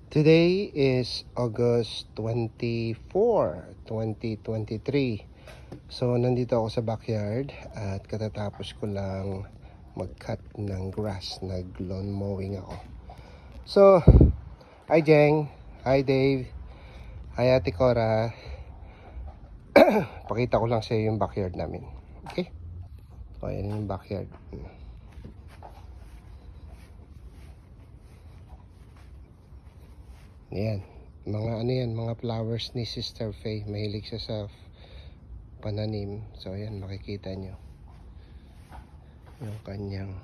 Today is August 24, 2023. So, nandito ako sa backyard at katatapos ko lang mag-cut ng grass. Nag-lawn mowing ako. So, hi Jeng, hi Dave, hi Ate Cora. Pakita ko lang sa iyo yung backyard namin. Okay? O, yan yung backyard. Ayan, mga flowers ni Sister Faye. Mahilig siya sa pananim. So ayan, makikita nyo yung kanyang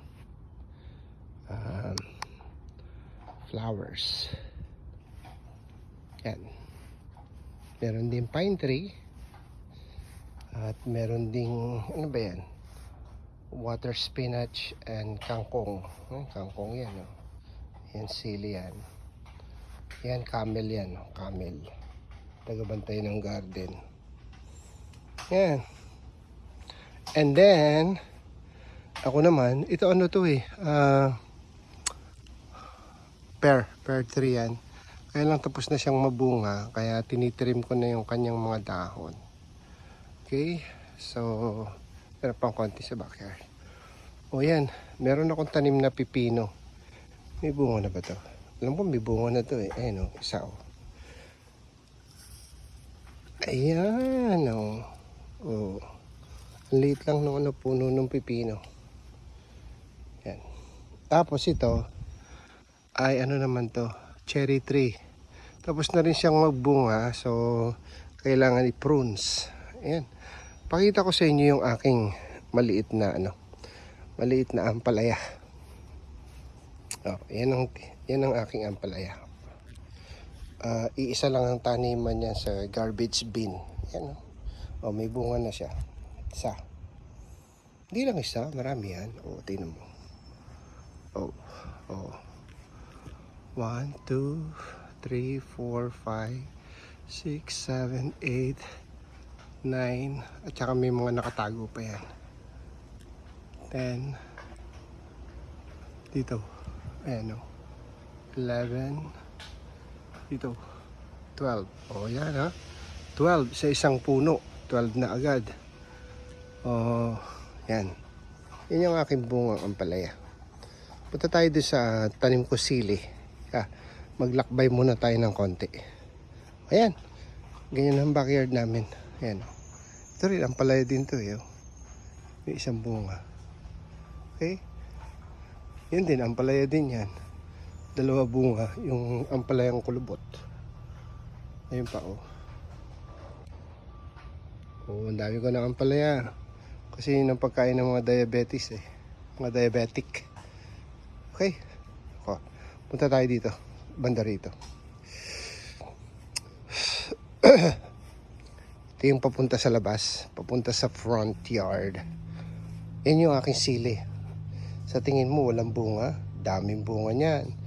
flowers. Yan, meron din pine tree at meron ding ano ba yan, water spinach and kangkong. Kangkong yan, oh. Yan sili yan. Yan, camel yan, camel. Tagabantay ng garden. Yan. And then, ako naman, ito ano to pear tree yan. Kaya lang tapos na siyang mabunga, kaya tinitrim ko na yung kanyang mga dahon. Okay, so, meron pang konti sa backyard. O yan, meron akong tanim na pipino. May bunga na ba to? Alam ko may bunga na to Ayan isa Ayan Oh. Ang liit lang ng puno ng pipino. Yan. Tapos ito ay ano naman to, cherry tree. Tapos na rin siyang magbunga, so kailangan i-prunes. Ayan. Pakita ko sa inyo yung aking maliit na ampalaya. Oh, yan ang aking ampalaya. Iisa lang ang taniman niya sa garbage bin. Yan. Oh, may bunga na siya. Isa. Hindi lang isa, marami yan. Oh, tingnan mo. Oh. 1, 2, 3, 4, 5, 6, 7, 8, 9. At saka may mga nakatago pa yan. 10. Dito. Ayan 11. Dito. 12. Oh, yan ha. 12 sa isang puno. 12 na agad. Oh, yan. Yan yung aking bungang ampalaya. Punta tayo doon sa tanim ko sili. Maglakbay muna tayo ng konti. Ayan. Ganyan ang backyard namin. Ayan. Ito rin, ampalaya din to May isang bunga. Okay? Yan din, ampalaya din yan. 2 bunga, yung ampalayang kulubot. Ayun pa ang dami ko ng ampalaya. Kasi yun ang pagkain ng mga diabetes mga diabetic. Okay, punta tayo dito, banda rito. Ito yung papunta sa labas, papunta sa front yard. Yan yung aking sili. Sa tingin mo walang bunga? Daming bunga niyan.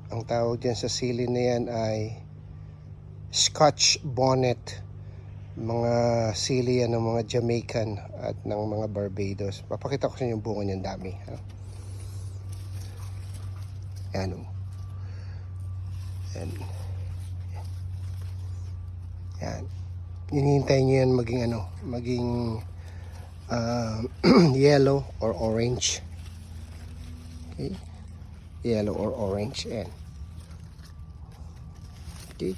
Ang tawag dyan sa sili na yan ay Scotch bonnet. Mga sili yan ng mga Jamaican at ng mga Barbados. Papakita ko sa inyo yung bunga niyan, dami. Yan Yan. Hinihintay nyo yan maging yellow or orange. Okay, yellow or orange. Ayan. Okay,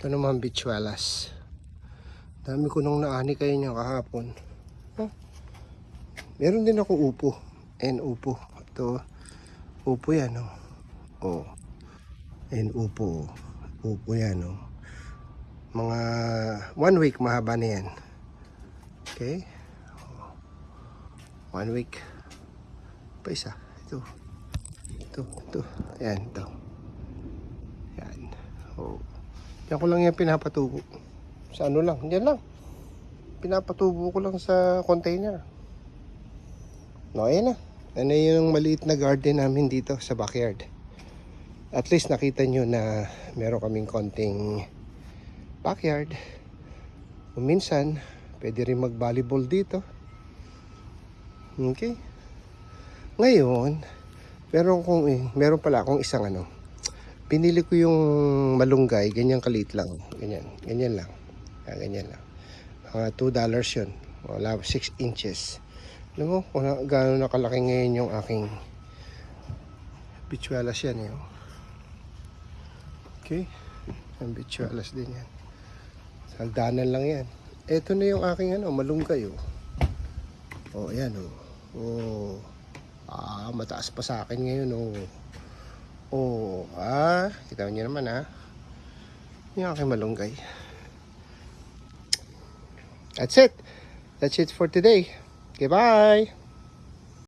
ito naman bichuelas. Dami ko nung naani kayo niya kahapon. Meron din ako upo. Ayan, upo. Ito, upo yan Ayan, upo. Upo yan Mga 1 week mahaba na yan. Okay, 1 week. Pa isa. Ito. Ayan, ito. Yan. Yan ko lang yan pinapatubo. Sa lang. Yan lang. Pinapatubo ko lang sa container. Ayan na. Ano yung maliit na garden namin dito sa backyard. At least nakita nyo na meron kaming konting backyard. Kung minsan, pwede rin mag-volleyball dito. Okay. Ngayon, Meron pala akong isang ano. Pinili ko yung malunggay, ganyan kaliit lang. Ganyan lang. Ganyan lang. Mga $2 yun. Wala, 6 inches. Alam mo, kung gaano nakalaki ngayon yung aking bichuelas yan. Eh. Okay. Ang bichuelas din yan. Saldanan lang yan. Ito na yung aking ano, malunggay. Ayan. Mataas pa sa akin ngayon. Kita niyo naman yung aking malunggay. That's it for today. Okay, bye.